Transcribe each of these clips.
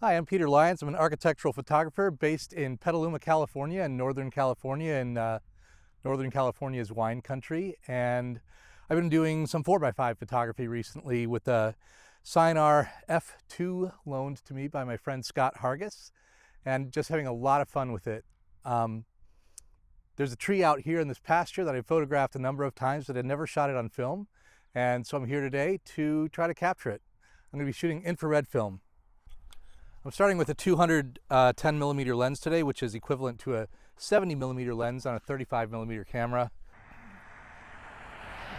Hi, I'm Peter Lyons. I'm an architectural photographer based in Petaluma, California, in Northern California, Northern California's wine country. And I've been doing some 4x5 photography recently with a Sinar F2 loaned to me by my friend Scott Hargis, and just having a lot of fun with it. There's a tree out here in this pasture that I photographed a number of times, but I'd never shot it on film. And so I'm here today to try to capture it. I'm going to be shooting infrared film. I'm starting with a 210 millimeter lens today, which is equivalent to a 70 millimeter lens on a 35 millimeter camera.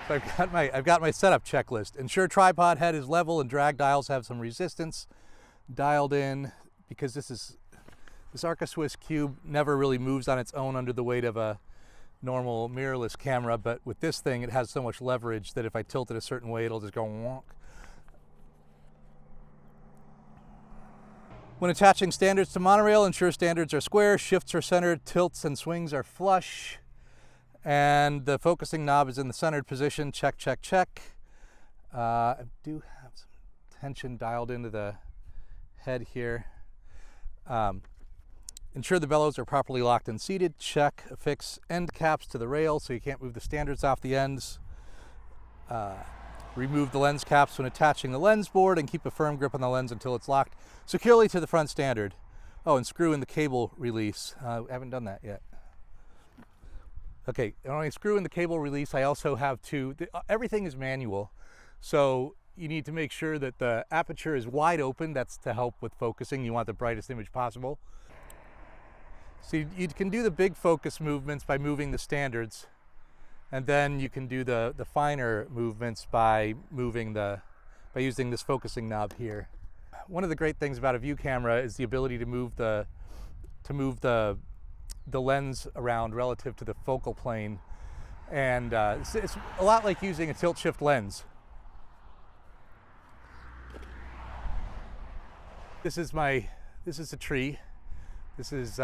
So I've got my setup checklist. Ensure tripod head is level and drag dials have some resistance dialed in, because this Arca Swiss Cube never really moves on its own under the weight of a normal mirrorless camera, but with this thing it has so much leverage that if I tilt it a certain way it'll just go wonk. When attaching standards to monorail, ensure standards are square, shifts are centered, tilts and swings are flush, and the focusing knob is in the centered position. Check, check, check. I do have some tension dialed into the head here. Ensure the bellows are properly locked and seated. Check. Affix end caps to the rail so you can't move the standards off the ends. Remove the lens caps when attaching the lens board and keep a firm grip on the lens until it's locked securely to the front standard. Oh, and screw in the cable release. I haven't done that yet. Okay, when I screw in the cable release, I also have everything is manual. So you need to make sure that the aperture is wide open. That's to help with focusing. You want the brightest image possible. So you can do the big focus movements by moving the standards. And then you can do the finer movements by using this focusing knob here. One of the great things about a view camera is the ability to move the lens around relative to the focal plane, and it's a lot like using a tilt shift lens. This is a tree. This is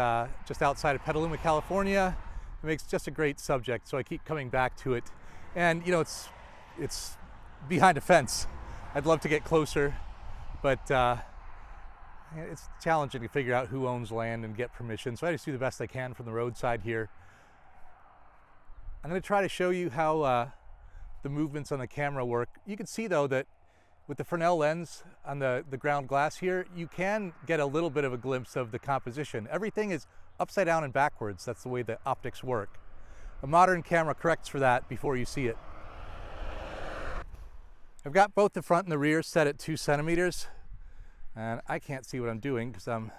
just outside of Petaluma, California. It makes just a great subject, so I keep coming back to it. And you know, it's behind a fence. I'd love to get closer, but it's challenging to figure out who owns land and get permission. So I just do the best I can from the roadside here. I'm going to try to show you how the movements on the camera work. You can see though that with the Fresnel lens on the ground glass here, you can get a little bit of a glimpse of the composition. Everything is upside down and backwards. That's the way the optics work. A modern camera corrects for that before you see it. I've got both the front and the rear set at 2 centimeters, and I can't see what I'm doing because I'm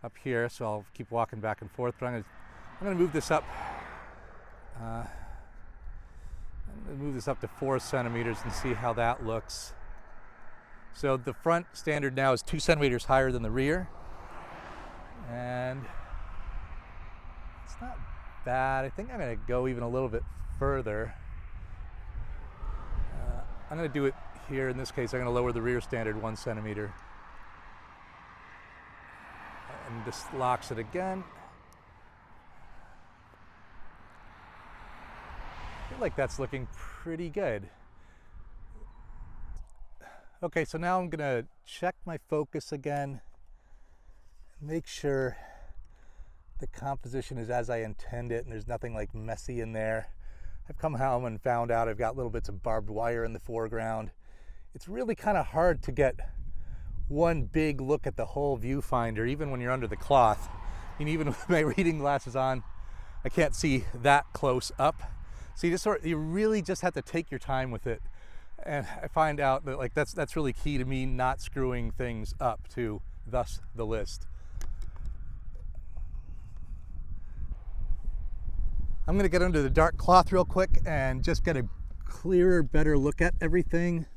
up here, so I'll keep walking back and forth, but I'm gonna move this up. I'm gonna move this up to 4 centimeters and see how that looks. So the front standard now is 2 centimeters higher than the rear. And it's not bad. I think I'm going to go even a little bit further. I'm going to do it here. In this case, I'm going to lower the rear standard 1 centimeter. And this locks it again. I feel like that's looking pretty good. Okay, so now I'm going to check my focus again. Make sure the composition is as I intend it and there's nothing like messy in there. I've come home and found out I've got little bits of barbed wire in the foreground. It's really kind of hard to get one big look at the whole viewfinder, even when you're under the cloth. And even with my reading glasses on, I can't see that close up. So you really just have to take your time with it. And I find out that that's really key to me, not screwing things up too, thus the list. I'm going to get under the dark cloth real quick and just get a clearer, better look at everything.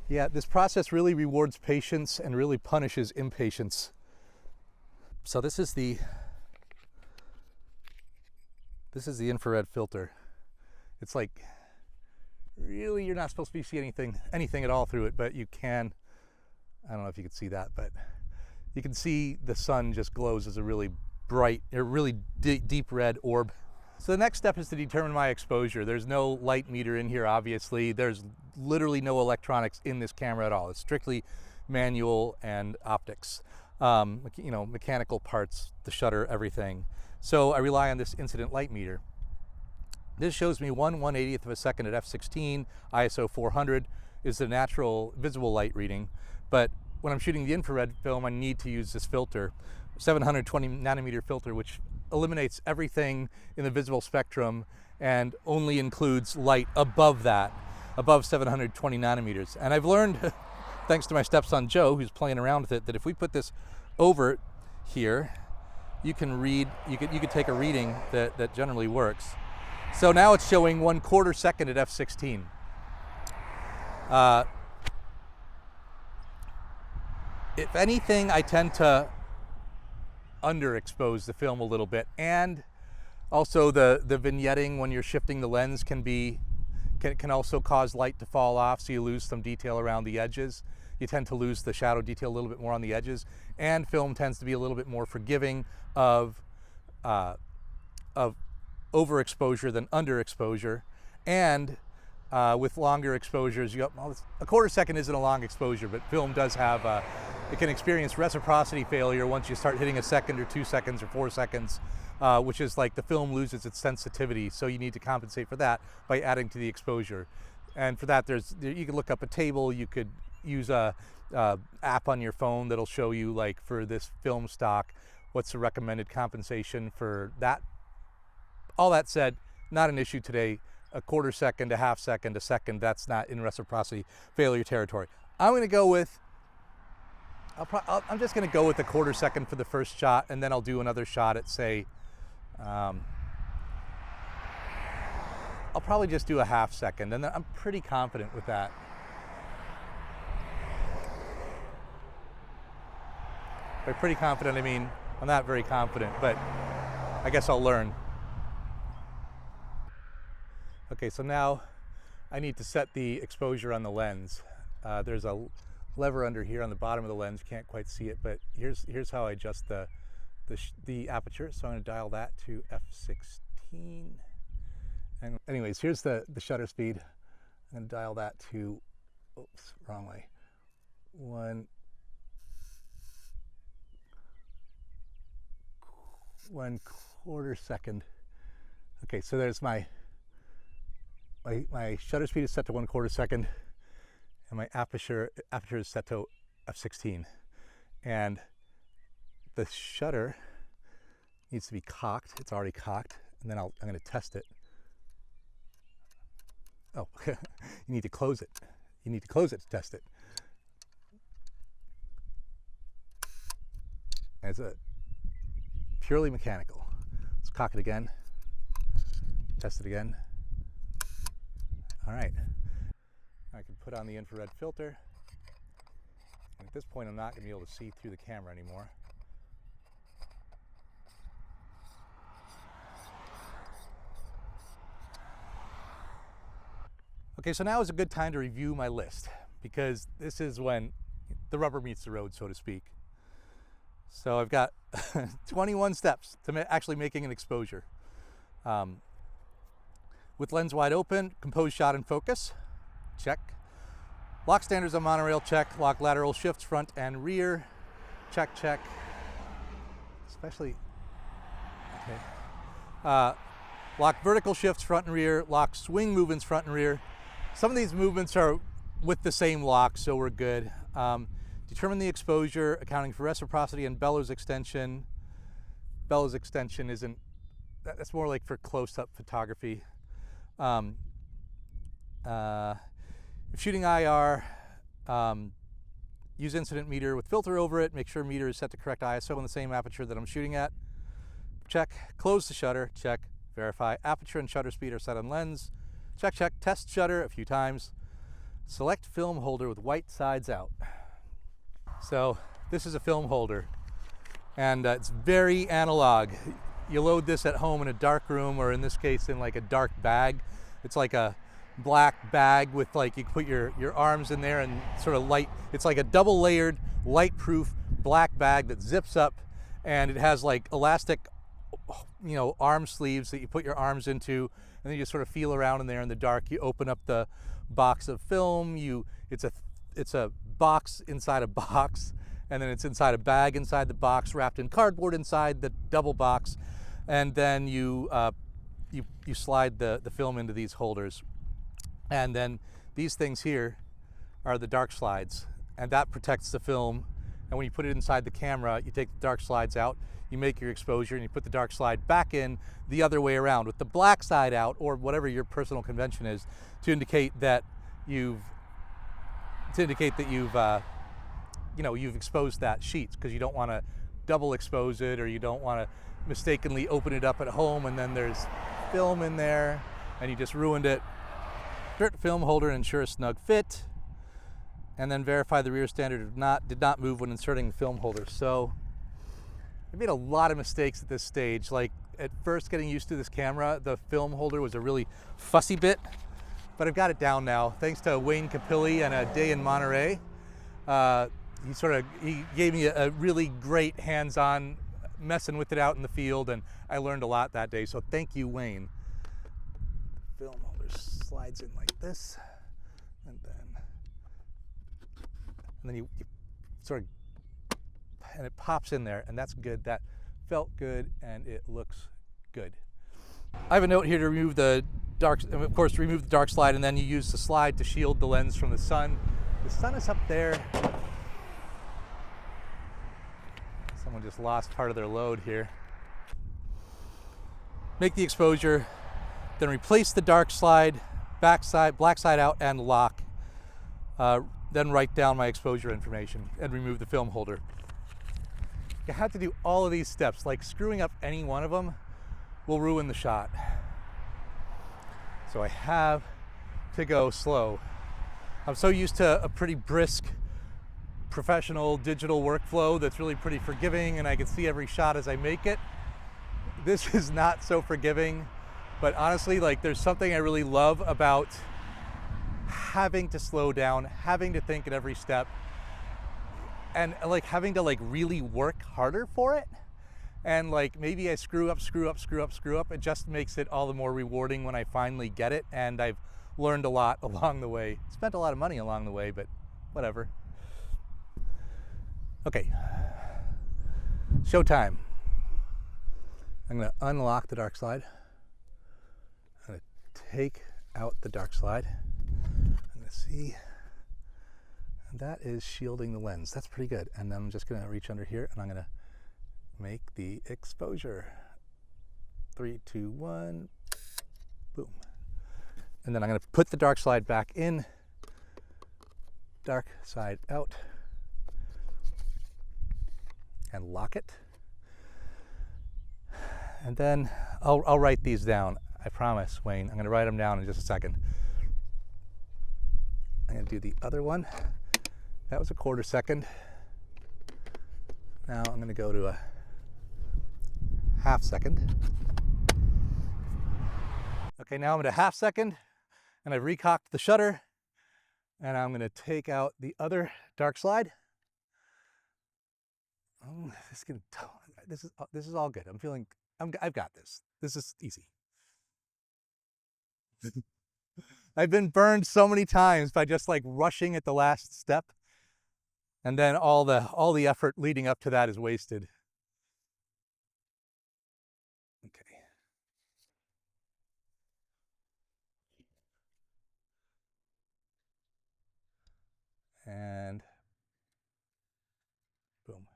Yeah, this process really rewards patience and really punishes impatience. So this is the infrared filter. It's like, really, you're not supposed to be seeing anything at all through it, but you can. I don't know if you can see that, but you can see the sun just glows as a really bright, a really deep red orb. So the next step is to determine my exposure. There's no light meter in here, obviously. There's literally no electronics in this camera at all. It's strictly manual and optics. You know, mechanical parts, the shutter, everything. So I rely on this incident light meter. This shows me 1/180th of a second at f/16, ISO 400 is the natural visible light reading. But when I'm shooting the infrared film, I need to use this filter, 720 nanometer filter, which eliminates everything in the visible spectrum and only includes light above that, above 720 nanometers. And I've learned, thanks to my stepson Joe, who's playing around with it, that if we put this over here, you can read, you could take a reading that generally works. So now it's showing 1/4 second at f/16. If anything, I tend to underexpose the film a little bit, and also the vignetting when you're shifting the lens can also cause light to fall off, so you lose some detail around the edges. You tend to lose the shadow detail a little bit more on the edges, and film tends to be a little bit more forgiving of overexposure than underexposure. And with longer exposures, you got, well, a 1/4 second isn't a long exposure, but film does have it can experience reciprocity failure once you start hitting a second or 2 seconds or 4 seconds, which is like the film loses its sensitivity. So you need to compensate for that by adding to the exposure. And for that, you can look up a table. You could use a app on your phone that'll show you, like, for this film stock, what's the recommended compensation for that. All that said, not an issue today. A 1/4 second, a 1/2 second, a second, that's not in reciprocity failure territory. I'm going to go with, I'm just going to go with the 1/4 second for the first shot, and then I'll do another shot at, say, I'll probably just do a 1/2 second, and then I'm pretty confident with that. By pretty confident, I mean I'm not very confident, but I guess I'll learn. Okay, so now I need to set the exposure on the lens. There's a lever under here on the bottom of the lens. You can't quite see it, but here's how I adjust the aperture. So I'm going to dial that to f/16. And anyways, here's the shutter speed. I'm going to dial that to, oops, wrong way. 1/4 second. Okay, so there's my shutter speed is set to 1/4 second, and my aperture is set to f/16. And the shutter needs to be cocked. It's already cocked, and then I'm going to test it. Oh, you need to close it. You need to close it to test it. And it's a purely mechanical. Let's cock it again. Test it again. All right. I can put on the infrared filter. And at this point, I'm not going to be able to see through the camera anymore. Okay, so now is a good time to review my list, because this is when the rubber meets the road, so to speak. So I've got 21 steps to actually making an exposure. With lens wide open, compose shot and focus, check. Lock standards on monorail, check. Lock lateral shifts front and rear, check, check. Especially, okay. Lock vertical shifts front and rear, lock swing movements front and rear. Some of these movements are with the same lock, so we're good. Determine the exposure, accounting for reciprocity and bellows extension. Bellows extension isn't, that's more like for close-up photography. If shooting IR, use incident meter with filter over it. Make sure meter is set to correct ISO in the same aperture that I'm shooting at. Check. Close the shutter. Check. Verify. Aperture and shutter speed are set on lens. Check, check. Test shutter a few times. Select film holder with white sides out. So this is a film holder, and it's very analog. You load this at home in a dark room, or in this case in like a dark bag. It's like a black bag with, like, you put your arms in there and sort of light. It's like a double layered light proof black bag that zips up, and it has like elastic, you know, arm sleeves that you put your arms into, and then you just sort of feel around in there in the dark. You open up the box of film. It's a box inside a box, and then it's inside a bag inside the box, wrapped in cardboard inside the double box, and then you slide the film into these holders, and then these things here are the dark slides, and that protects the film. And when you put it inside the camera, you take the dark slides out, you make your exposure, and you put the dark slide back in the other way around with the black side out, or whatever your personal convention is, to indicate that you've you know, you've exposed that sheet, because you don't want to double expose it, or you don't want to mistakenly open it up at home and then there's film in there and you just ruined it. Insert the film holder and ensure a snug fit, and then verify the rear standard did not move when inserting the film holder. So I made a lot of mistakes at this stage. Like at first, getting used to this camera, the film holder was a really fussy bit, but I've got it down now thanks to Wayne Capilli and a day in Monterey. He gave me a really great hands-on messing with it out in the field, and I learned a lot that day. So thank you, Wayne. Film holder slides in like this, and then you sort of, and it pops in there, and that's good. That felt good, and it looks good. I have a note here to remove the dark, and of course remove the dark slide, and then you use the slide to shield the lens from the sun. The sun is up there. Someone just lost part of their load here. Make the exposure, then replace the dark slide, black side out, and lock. Then write down my exposure information and remove the film holder. You have to do all of these steps. Like screwing up any one of them will ruin the shot. So I have to go slow. I'm so used to a pretty brisk professional digital workflow that's really pretty forgiving, and I can see every shot as I make it. This is not so forgiving, but honestly, like, there's something I really love about having to slow down, having to think at every step, and like having to like really work harder for it. And like maybe I screw up. It just makes it all the more rewarding when I finally get it. And I've learned a lot along the way. Spent a lot of money along the way, but whatever. Okay, showtime. I'm gonna unlock the dark slide. I'm gonna take out the dark slide. I'm gonna see, and that is shielding the lens. That's pretty good. And then I'm just gonna reach under here and I'm gonna make the exposure. 3, 2, 1, boom. And then I'm gonna put the dark slide back in, dark side out, and lock it. And then I'll write these down. I promise, Wayne. I'm gonna write them down in just a second. I'm gonna do the other one. That was a 1/4 second. Now I'm gonna go to a 1/2 second. Okay, now I'm at a 1/2 second, and I've recocked the shutter, and I'm gonna take out the other dark slide. Oh, this is all good. I've got this. This is easy. I've been burned so many times by just like rushing at the last step, and then all the effort leading up to that is wasted. Okay. And boom.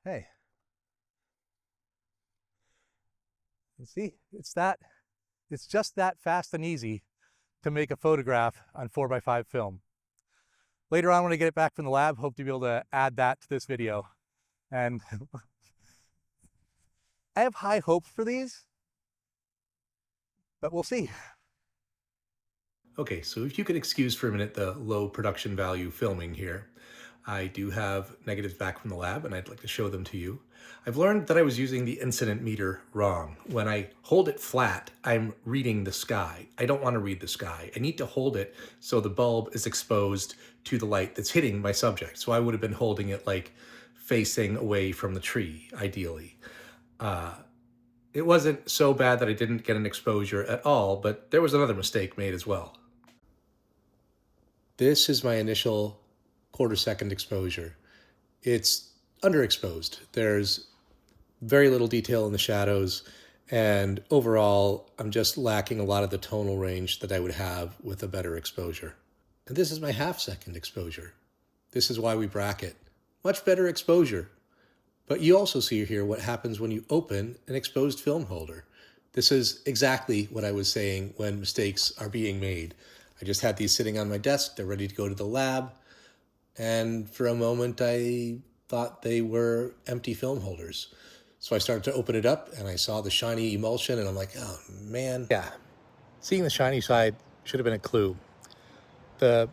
Hey. You see, it's just that fast and easy to make a photograph on 4x5 film. Later on, when I get it back from the lab, hope to be able to add that to this video. And I have high hopes for these, but we'll see. Okay, so if you could excuse for a minute the low production value filming here. I do have negatives back from the lab, and I'd like to show them to you. I've learned that I was using the incident meter wrong. When I hold it flat, I'm reading the sky. I don't want to read the sky. I need to hold it so the bulb is exposed to the light that's hitting my subject. So I would have been holding it like facing away from the tree, ideally. It wasn't so bad that I didn't get an exposure at all, but there was another mistake made as well. This is my initial quarter-second exposure. It's underexposed. There's very little detail in the shadows, and overall, I'm just lacking a lot of the tonal range that I would have with a better exposure. And this is my half-second exposure. This is why we bracket. Much better exposure. But you also see here what happens when you open an exposed film holder. This is exactly what I was saying when mistakes are being made. I just had these sitting on my desk. They're ready to go to the lab. And for a moment, I thought they were empty film holders. So I started to open it up, and I saw the shiny emulsion, and I'm like, oh, man. Yeah, seeing the shiny side should have been a clue. The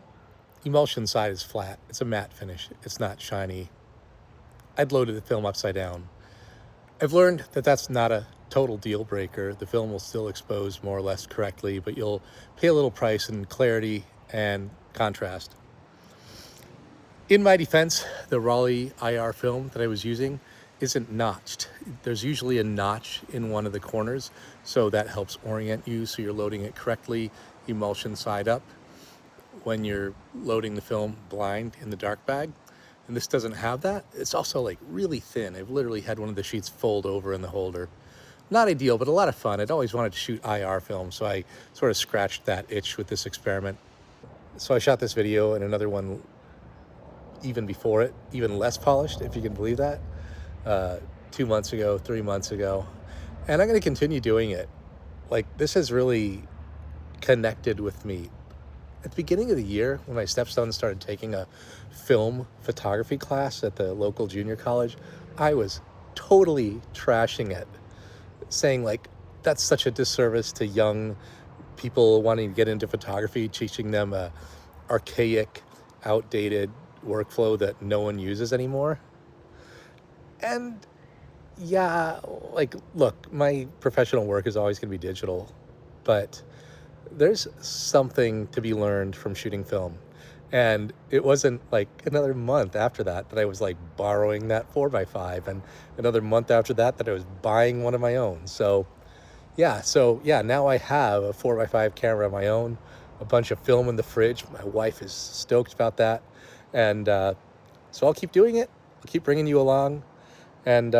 emulsion side is flat. It's a matte finish. It's not shiny. I'd loaded the film upside down. I've learned that that's not a total deal breaker. The film will still expose more or less correctly, but you'll pay a little price in clarity and contrast. In my defense, the Rollei IR film that I was using isn't notched. There's usually a notch in one of the corners, so that helps orient you so you're loading it correctly, emulsion side up, when you're loading the film blind in the dark bag. And this doesn't have that. It's also like really thin. I've literally had one of the sheets fold over in the holder. Not ideal, but a lot of fun. I'd always wanted to shoot IR film, so I sort of scratched that itch with this experiment. So I shot this video and another one even before it, even less polished, if you can believe that, 2 months ago, 3 months ago. And I'm gonna continue doing it. Like, this has really connected with me. At the beginning of the year, when my stepson started taking a film photography class at the local junior college, I was totally trashing it, saying like, that's such a disservice to young people wanting to get into photography, teaching them a archaic, outdated workflow that no one uses anymore. And yeah, like, look, my professional work is always gonna be digital, but there's something to be learned from shooting film. And it wasn't like another month after that I was like borrowing that 4x5, and another month after that I was buying one of my own. So yeah, now I have a 4x5 camera of my own, a bunch of film in the fridge. My wife is stoked about that. And so I'll keep doing it. I'll keep bringing you along. And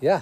yeah,